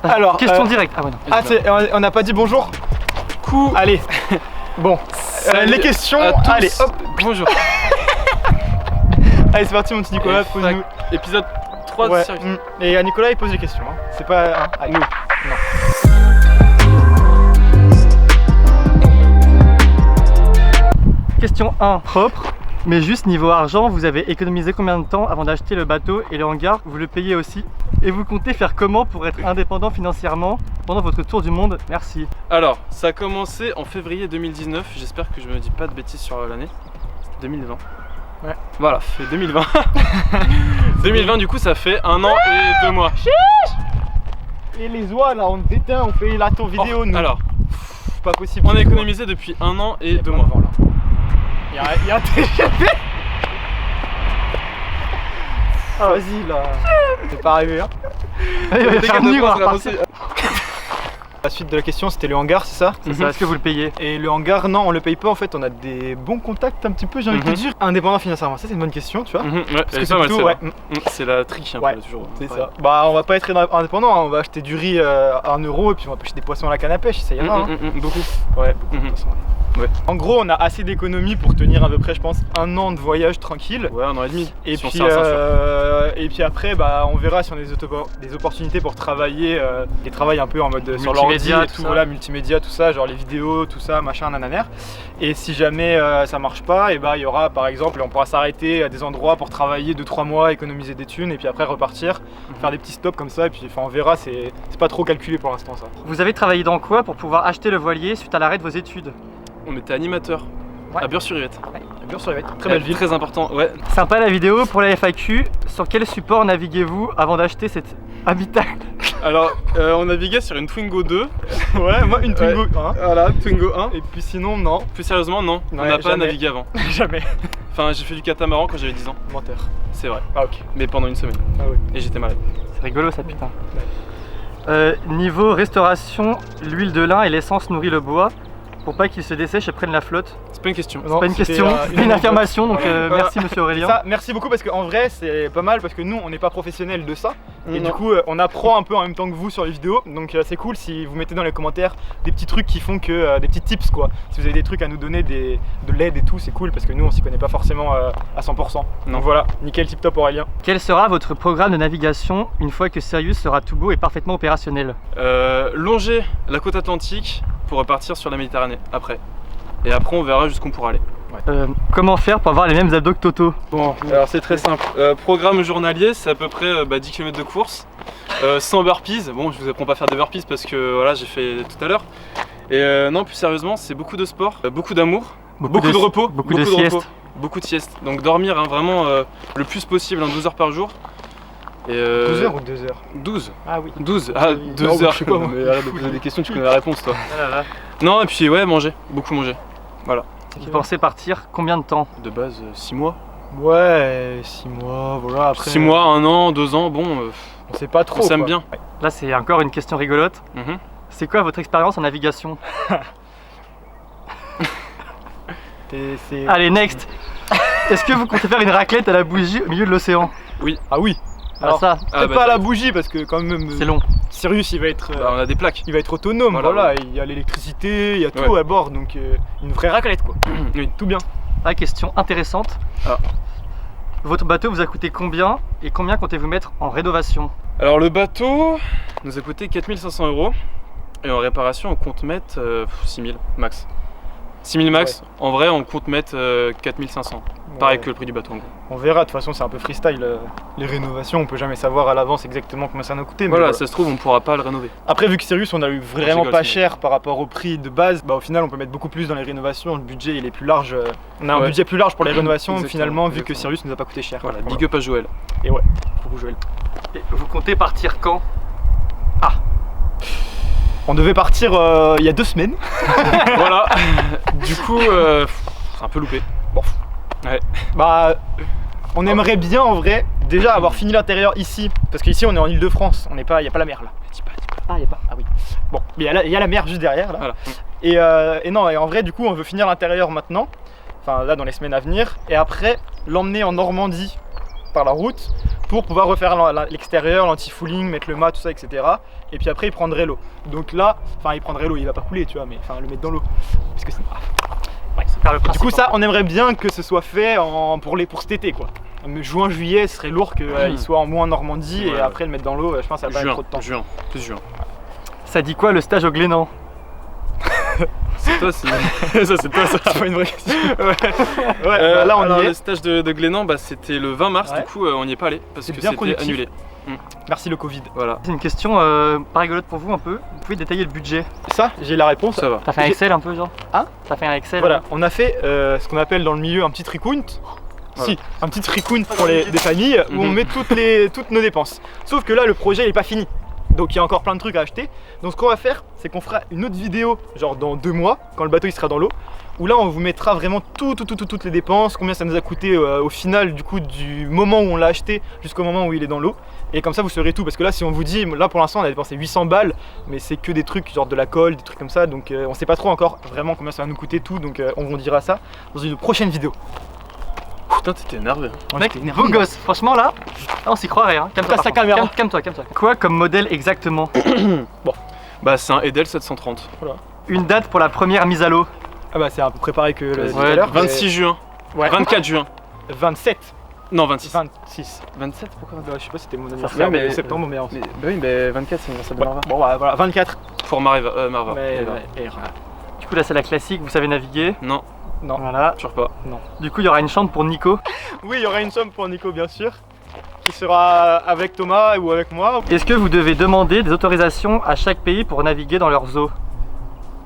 Alors, question directe. Ah ouais, non. Ah, on n'a pas dit bonjour. Coup. Allez. Bon, les questions. Allez, hop. Bonjour. Allez, c'est parti, mon petit Nicolas. Pose-nous. Épisode 3 de Sirius. Et à Nicolas, il pose les questions. Hein. C'est pas. Nous. Non. Question 1, propre. Mais juste niveau argent, vous avez économisé combien de temps avant d'acheter le bateau et le hangar? Vous le payez aussi? Et vous comptez faire comment pour être indépendant financièrement pendant votre tour du monde? Merci. Alors, ça a commencé en février 2019. J'espère que je me dis pas de bêtises sur l'année. 2020. Ouais. Voilà, fait 2020. 2020, du coup, ça fait 1 an et 2 mois. Et les oies là, on déteint, on fait la tour vidéo. Nous. Alors, pas possible. on a économisé depuis 1 an et 2 mois. Il y a un TGV. Ah, vas-y là. C'est pas arrivé hein. Il va faire nuit, on va repartir. La suite de la question, c'était le hangar, c'est ça? C'est ça, est-ce que vous le payez? Et le hangar, non, on le paye pas en fait, on a des bons contacts un petit peu, j'ai envie de te dire. Indépendant financièrement, ça c'est une bonne question, tu vois. Ouais, Parce que c'est pas mal, plutôt, c'est la triche un Ouais, peu toujours. c'est ça. Bah, on va pas être indépendant, hein. On va acheter du riz à 1 euro et puis on va pêcher des poissons à la canne à pêche, ça ira. Hein. Beaucoup. Ouais, beaucoup de poissons. Ouais. En gros, on a assez d'économies pour tenir à peu près, je pense, 1 an de voyage tranquille. Ouais, 1 an et demi. Et, si on puis, serre la ceinture. et puis après, bah, on verra si on a des opportunités pour travailler, des travails un peu en mode sur l'ordi Multimédia, et tout tout, ça. voilà, multimédia, tout ça, genre les vidéos, tout ça, machin, nananer. Et si jamais ça marche pas, et bah, il y aura par exemple, on pourra s'arrêter à des endroits pour travailler 2-3 mois, économiser des thunes et puis après repartir, faire des petits stops comme ça. Et puis on verra, c'est pas trop calculé pour l'instant ça. Vous avez travaillé dans quoi pour pouvoir acheter le voilier suite à l'arrêt de vos études? On était animateur à Bure-sur-Yvette. Bien sûr, très belle ville. Très important, ouais. Sympa la vidéo. Pour la FAQ, sur quel support naviguez-vous avant d'acheter cet habitacle? Alors, on naviguait sur une Twingo 2. Ouais, moi une Twingo 1. Voilà, Twingo 1. Et puis sinon, non. Plus sérieusement, non. On Ouais, n'a pas jamais. navigué avant. Jamais. Enfin, j'ai fait du catamaran quand j'avais 10 ans. Menteur. C'est vrai. Ah, ok. Mais pendant une semaine. Ah, oui. Et j'étais malade. C'est rigolo ça, putain. Niveau restauration, l'huile de lin et l'essence nourrit le bois pour pas qu'il se dessèche et prenne la flotte. C'est pas une question. Non, Pas une c'était, question, c'était une affirmation, donc Voilà. merci monsieur Aurélien. Ça, merci beaucoup parce qu'en vrai c'est pas mal parce que nous on n'est pas professionnels de ça et Non. du coup on apprend un peu en même temps que vous sur les vidéos, donc c'est cool si vous mettez dans les commentaires des petits trucs qui font que des petits tips quoi. Si vous avez des trucs à nous donner, de l'aide et tout, c'est cool parce que nous on s'y connaît pas forcément à 100%. Non. Donc voilà, nickel, tip top Aurélien. Quel sera votre programme de navigation une fois que Sirius sera tout beau et parfaitement opérationnel? Longer la côte atlantique pour repartir sur la Méditerranée après. Et après on verra jusqu'où on pourra aller. Comment faire pour avoir les mêmes abdos que Toto? Bon, alors c'est très simple. Programme journalier, c'est à peu près 10 km de course, 100 burpees. Bon, je vous apprends pas à faire des burpees parce que voilà, j'ai fait tout à l'heure. Et non, plus sérieusement, c'est beaucoup de sport, beaucoup d'amour, beaucoup de repos, beaucoup de sieste. beaucoup de sieste. Donc dormir hein, vraiment le plus possible, 12 heures par jour. Et 12 heures ou 2 heures? 12. Ah oui. 12. Ah, 2 Non, heures. je sais pas, moi. Mais arrête de poser des questions, tu connais la réponse toi. Ah là là. Non, et puis ouais, manger, beaucoup manger. Voilà. Vous pensez partir combien de temps? De base, 6 mois. Ouais, 6 mois, voilà. Après, 6 mois, 1 an, 2 ans, bon, on sait pas trop. on s'aime quoi. bien. Là c'est encore une question rigolote. Mhm. C'est quoi votre expérience en navigation? C'est- Allez, next. Est-ce que vous comptez faire une raclette à la bougie au milieu de l'océan? Ah oui. Alors ça, Ah, Peut-être pas à la bougie parce que quand même c'est long. Sirius il va être Bah, on a des plaques. il va être autonome, Voilà, voilà, il y a l'électricité, il y a tout Ouais. à bord, donc une vraie raclette quoi. Oui. Tout bien. La question intéressante. Ah. Votre bateau vous a coûté combien et combien comptez-vous mettre en rénovation? Alors le bateau nous a coûté 4500 € et en réparation on compte mettre 6000 max. 6000 max, en vrai on compte mettre 4500. Pareil Ouais. que le prix du bateau en gros. On verra, de toute façon c'est un peu freestyle. Les rénovations, on peut jamais savoir à l'avance exactement combien ça nous a coûté. Mais Voilà, voilà. ça se trouve on pourra pas le rénover. Après vu que Sirius on a eu vraiment rigole, pas c'est cher par rapport au prix de base, bah au final on peut mettre beaucoup plus dans les rénovations, le budget il est plus large. On a un Ouais. budget plus large pour les rénovations Exactement, finalement vu que exactement. Sirius nous a pas coûté cher. Voilà, big up à Joël. Et ouais, pour vous Joël. Et vous comptez partir quand? On devait partir il y a 2 semaines. Voilà, du coup c'est un peu loupé. Bah, on aimerait bien en vrai déjà avoir fini l'intérieur ici, parce qu'ici on est en Île-de-France, on n'est pas, il y a pas la mer là. Ah, y a pas. Ah oui. Bon, mais il y a la mer juste derrière là. Voilà. Et non, et en vrai du coup on veut finir l'intérieur maintenant, enfin là dans les semaines à venir, et après l'emmener en Normandie par la route pour pouvoir refaire l'extérieur, l'anti-fouling, mettre le mât, tout ça, etc. Et puis après, il prendrait l'eau. Donc là, enfin, il prendrait l'eau, il va pas couler, tu vois, mais enfin, le mettre dans l'eau. Parce que c'est. Ouais. Faire le Du principe, coup, ça, en fait. on aimerait bien que ce soit fait pour cet été, quoi. Juin, juillet, ce serait lourd qu'il soit en moins en Normandie et Ouais. après le mettre dans l'eau, je pense que ça va pas être trop de temps. Plus juin. Ça dit quoi le stage au Glénan? C'est toi, ça c'est toi ça. C'est pas une vraie question. Ouais, là on alors, y le est. stage de Glénan, bah, c'était le 20 mars, Ouais. du coup on n'y est pas allé parce C'est que bien c'était productif. annulé. Merci le Covid. Voilà, C'est une question pas rigolote pour vous un peu. Vous pouvez détailler le budget? Ça, j'ai la réponse. ça va. T'as fait un Excel un peu genre? Hein? T'as fait un Excel? Voilà, on a fait ce qu'on appelle dans le milieu un petit tricount. Voilà. Si, un petit tricount pour des familles où on Mhm. met toutes nos dépenses. Sauf que là, le projet il est pas fini. Donc il y a encore plein de trucs à acheter. Donc ce qu'on va faire, c'est qu'on fera une autre vidéo, genre dans 2 mois, quand le bateau il sera dans l'eau, où là on vous mettra vraiment toutes les dépenses, combien ça nous a coûté au final du coup du moment où on l'a acheté jusqu'au moment où il est dans l'eau. Et comme ça vous saurez tout, parce que là si on vous dit, là pour l'instant on a dépensé 800 balles, mais c'est que des trucs genre de la colle, des trucs comme ça, donc on sait pas trop encore vraiment combien ça va nous coûter tout, donc on vous dira ça dans une prochaine vidéo. Putain, t'étais énervé. Mec, beau gosse, franchement là, on s'y croirait hein. Calme-toi, Casse par ta contre. caméra. Calme-toi. Quoi comme modèle exactement? Bah, c'est un Edel 730. Une date pour la première mise à l'eau? Ah bah c'est un peu préparé que Vas-y. tout à l'heure. 26 juin. Ouais. 24 juin. 27. Non, 26. 26. 27, pourquoi Ouais, je sais pas si c'était mon fait anniversaire, mais- mais septembre, mais en fait. Bah oui, mais 24, c'est l'anniversaire de Ouais. Marva. Bon voilà, 24. Pour Marva. Marva. Mais, Eva. et voilà. Du coup là c'est la classique, vous savez naviguer. Non, Non. Voilà. toujours pas. Du coup il y aura une chambre pour Nico. Oui, il y aura une somme pour Nico, bien sûr, qui sera avec Thomas ou avec moi. Est-ce que vous devez demander des autorisations à chaque pays pour naviguer dans leurs eaux?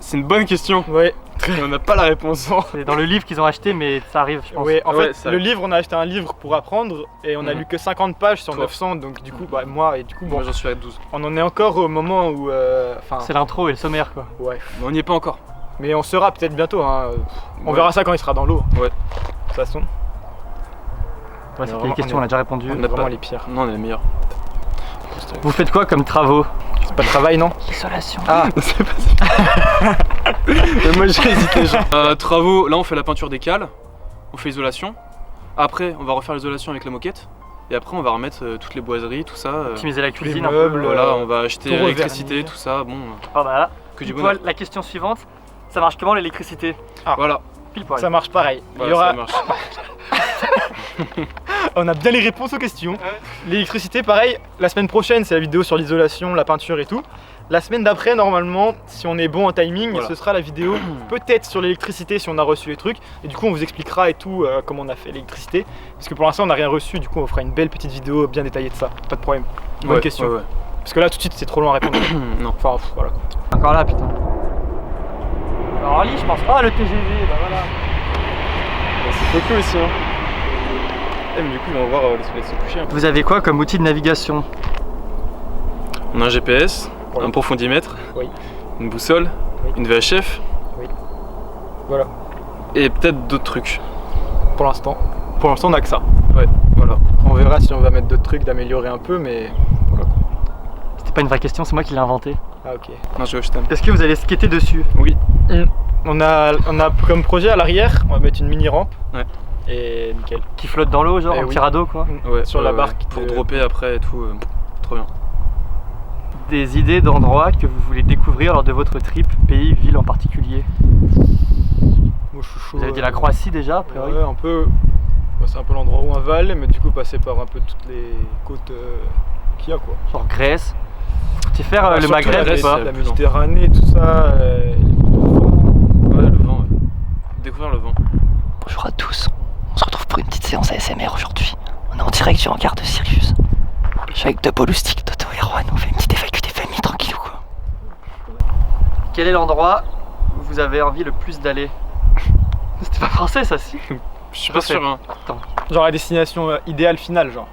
C'est une bonne question. Ouais. Et on n'a pas la réponse. C'est dans le livre qu'ils ont acheté mais ça arrive je pense. Oui, en Ouais, fait, ça- le livre, on a acheté un livre pour apprendre et on a Mhm. lu que 50 pages sur Toi. 900, donc du coup, bah, moi, et du coup, bon, Moi j'en suis à 12. on en est encore au moment où. Enfin, C'est l'intro et le sommaire quoi. ouais. Mais on n'y est pas encore. Mais on sera peut-être bientôt, hein. On Ouais. verra ça quand il sera dans l'eau. Ouais. De toute façon, Ouais, c'est vraiment, les questions on a déjà répondu. on On est n'a vraiment pas- les pires. Non, on est les meilleurs. Vous faites quoi comme travaux? C'est pas le travail, non? Isolation. Ah, C'est pas ça. Mais moi j'ai hésité. Travaux, là on fait la peinture des cales, on fait l'isolation. Après on va refaire l'isolation avec la moquette. Et après on va remettre toutes les boiseries, tout ça. Optimiser la cuisine un meubles, peu. Voilà, on va acheter tout l'électricité, revernir. tout ça. Bon, Ah bah là, que du pile bonheur. poil, la question suivante, ça marche comment l'électricité? Voilà, Pile poil. ça marche pareil. Il y voilà, aura... ça marche. On a bien les réponses aux questions. L'électricité, pareil, la semaine prochaine, c'est la vidéo sur l'isolation, la peinture et tout. La semaine d'après, normalement, si on est bon en timing, Voilà. ce sera la vidéo peut-être sur l'électricité si on a reçu les trucs. Et du coup, on vous expliquera et tout comment on a fait l'électricité. Parce que pour l'instant, on n'a rien reçu, du coup, on fera une belle petite vidéo bien détaillée de ça. Pas de problème. Bonne Ouais, question. ouais, Parce que là, tout de suite, c'est trop long à répondre. ouais. Non. Enfin, voilà. Encore là, putain. Alors en lit, je pense. Ah, le TGV, bah voilà. C'est beaucoup aussi. Hein. Eh, mais du coup, ils vont voir les soleils se coucher. Vous avez quoi comme outil de navigation? On a un GPS, Voilà. un profondimètre, Oui. une boussole, Oui. une VHF. Oui. Voilà. Et peut-être d'autres trucs. Pour l'instant, on a que ça. Ouais, voilà. On verra si on va mettre d'autres trucs, d'améliorer un peu, mais voilà. C'était pas une vraie question, c'est moi qui l'ai inventé. Ah, ok. Non, je t'aime. Est-ce que vous allez skater dessus? Oui. On a comme projet à l'arrière, on va mettre une mini rampe. Ouais. Et nickel. Qui flotte dans l'eau, genre Eh en oui. petit radeau quoi? Ouais, Sur la barque Pour de- dropper après et tout. Trop bien. Des idées d'endroits que vous voulez découvrir lors de votre trip, pays, ville en particulier? Moi, je suis chaud. Vous avez dit la Croatie déjà, a priori? Ouais, un peu. Bah, c'est un peu l'endroit où on va aller, mais du coup, passer par un peu toutes les côtes qu'il y a, quoi. Genre Grèce. Faut-y faire Ah, le surtout Maghreb la ou Grèce, pas? la Méditerranée, tout ça. Ouais, le vent. Ouais. Découvrir le vent. Bonjour à tous, on se retrouve pour une petite séance ASMR aujourd'hui. On est en direct du hangar de Sirius. Je suis avec Double Stick, Toto et Erwan, on fait une petite évacuation des familles tranquillou quoi. Quel est l'endroit où vous avez envie le plus d'aller? C'était pas français ça, si? Je suis pas Refais. sûr. Hein. Genre la destination idéale finale, genre.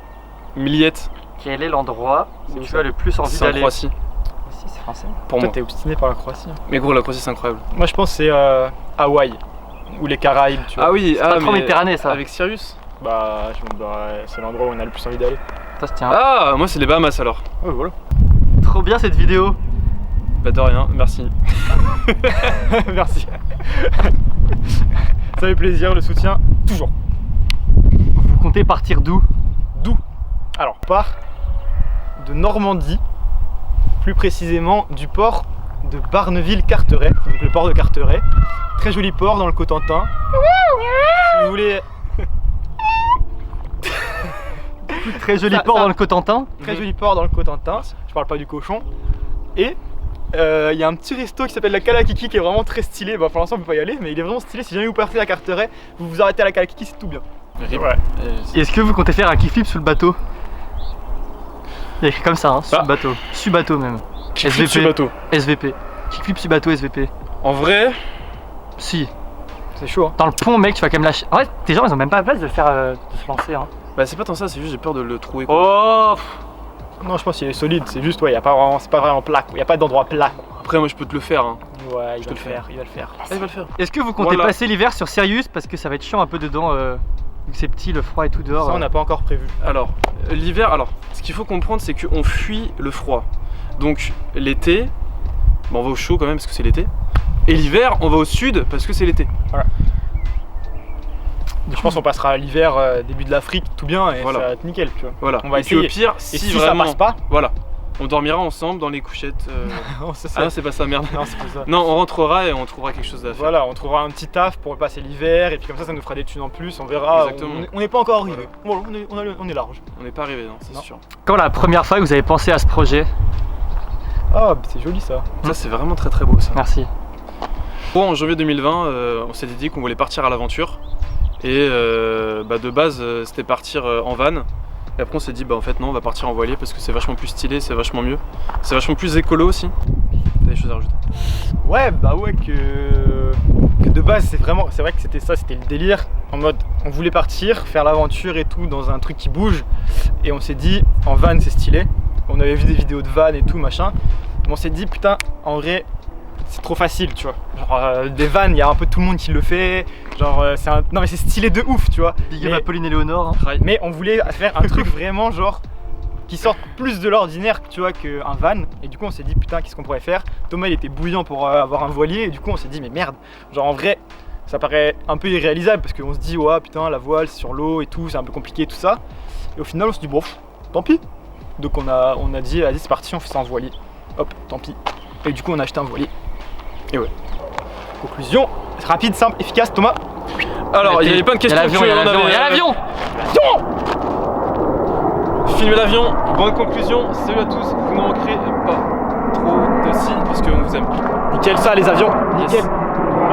Millette, Quel est l'endroit où C'est où tu ça as le plus envie c'est en d'aller? Croatie. Si, c'est français. Pour Toi, moi. t'es obstiné par la Croatie. Hein. Mais gros, la Croatie c'est incroyable. Moi, je pense que c'est Hawaï. Ou les Caraïbes, tu vois. Ah oui, Pas trop Méditerranée ça. Avec Sirius. Bah, c'est l'endroit où on a le plus envie d'aller. Ça se tient. Ah, moi c'est les Bahamas alors. Ouais, voilà. Trop bien cette vidéo. Bah de rien, merci. Merci. Ça fait plaisir, le soutien, toujours. Vous comptez partir d'où? D'où? Alors, on part de Normandie, plus précisément du port de Barneville-Carteret, donc le port de Carteret. Très joli port dans le Cotentin. Si vous voulez, Très joli Ça- port ça- dans le Cotentin. très joli port dans le Cotentin. Je parle pas du cochon. Et il y a un petit resto qui s'appelle la Kalakiki qui est vraiment très stylé. Bah, pour l'instant, on peut pas y aller, mais il est vraiment stylé. Si jamais vous partez à Carteret, vous vous arrêtez à la Kalakiki, c'est tout bien. Rip. Ouais. Est-ce que vous comptez faire un kickflip sous le bateau? Il y a écrit comme ça, hein, sous Ah. le bateau. Sous bateau même. Kickflip sur le bateau. SVP. Kickflip sous bateau SVP. En vrai, Si. C'est chaud, hein. Dans le pont, mec, tu vas quand même lâcher. En fait, tes gens, ils ont même pas la place de le faire, de se lancer. Hein. bah c'est pas tant ça, c'est juste j'ai peur de le trouver. quoi. Oh. Non, je pense qu'il est solide. C'est juste, ouais, y a pas vraiment, c'est pas vraiment plat. Il y a pas d'endroit plat. Après, moi je peux te le faire. Hein. Ouais, il te va le le faire. Il va le faire. Ah, il va le faire. Est-ce que vous comptez Voilà. passer l'hiver sur Sirius parce que ça va être chiant un peu dedans, vu que c'est petit, le froid et tout dehors. Ça, on n'a pas encore prévu. Alors, l'hiver, ce qu'il faut comprendre, c'est qu'on fuit le froid. Donc, l'été, bah, on va au chaud quand même parce que c'est l'été. Et l'hiver, on va au sud parce que c'est l'été. Je pense qu'on passera l'hiver début de l'Afrique tout bien et Voilà. ça va être nickel, tu vois. Voilà. On va Et puis au essayer. pire, Et si, si vraiment, ça passe pas, voilà, on dormira ensemble dans les couchettes. non, c'est Ah non, c'est pas ça, merde. Non, c'est pas ça. Non, on rentrera et on trouvera quelque chose à faire. Voilà, on trouvera un petit taf pour passer l'hiver et puis comme ça nous fera des thunes en plus, on verra. Exactement. On n'est pas encore arrivé. Bon, on est large. On n'est pas arrivé, non, c'est Non. sûr. Quand la première fois que vous avez pensé à ce projet? Ah, c'est joli ça. Ça, c'est vraiment très très beau ça. Merci. Bon, en janvier 2020, on s'était dit qu'on voulait partir à l'aventure. Et bah, de base, c'était partir en van. Et après, on s'est dit, bah en fait, non, on va partir en voilier parce que c'est vachement plus stylé, c'est vachement mieux. C'est vachement plus écolo aussi. T'as des choses à rajouter? Ouais, bah ouais, que de base, c'est vrai que c'était ça, c'était le délire. En mode, on voulait partir, faire l'aventure et tout dans un truc qui bouge. Et on s'est dit, en van, c'est stylé. On avait vu des vidéos de van et tout, machin. Mais on s'est dit, putain, en vrai, c'est trop facile, tu vois. Genre, des vannes, il y a un peu tout le monde qui le fait. Genre, non, mais c'est stylé de ouf, tu vois. Big up Mais- à Pauline et Léonore. Hein. Mais on voulait faire un truc vraiment genre qui sorte plus de l'ordinaire, tu vois, qu'un van. Et du coup on s'est dit putain, qu'est-ce qu'on pourrait faire? Thomas il était bouillant pour avoir un voilier et du coup on s'est dit mais merde, genre en vrai ça paraît un peu irréalisable parce qu'on se dit ouais putain la voile c'est sur l'eau et tout, c'est un peu compliqué tout ça. Et au final on s'est dit bon tant pis. Donc on a dit vas-y c'est parti, on fait ça en voilier. Hop, tant pis. Et du coup on a acheté un voilier. Et ouais. Conclusion, rapide, simple, efficace, Thomas. Alors, il y avait plein de questions. Il y a l'avion, il y a l'avion. Filmer l'avion, bonne conclusion. Salut à tous, vous ne manquerez pas trop de si, parce qu'on vous aime. Nickel ça les avions, nickel.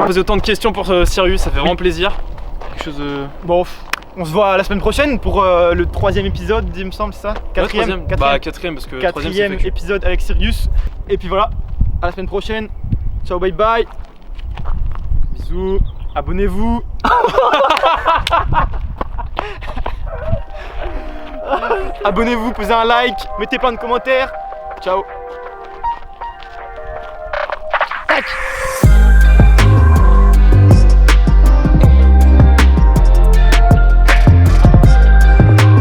Poser autant de questions pour Sirius, ça fait vraiment plaisir. Quelque chose de. Bon, on se voit la semaine prochaine pour le 3e épisode, il me semble, c'est ça? Troisième. Bah, quatrième, parce que troisième, c'est 4e fait que- épisode avec Sirius. Et puis voilà, à la semaine prochaine. Ciao, bye bye. Bisous. Abonnez-vous. Abonnez-vous, posez un like, mettez plein de commentaires. Ciao. Tac.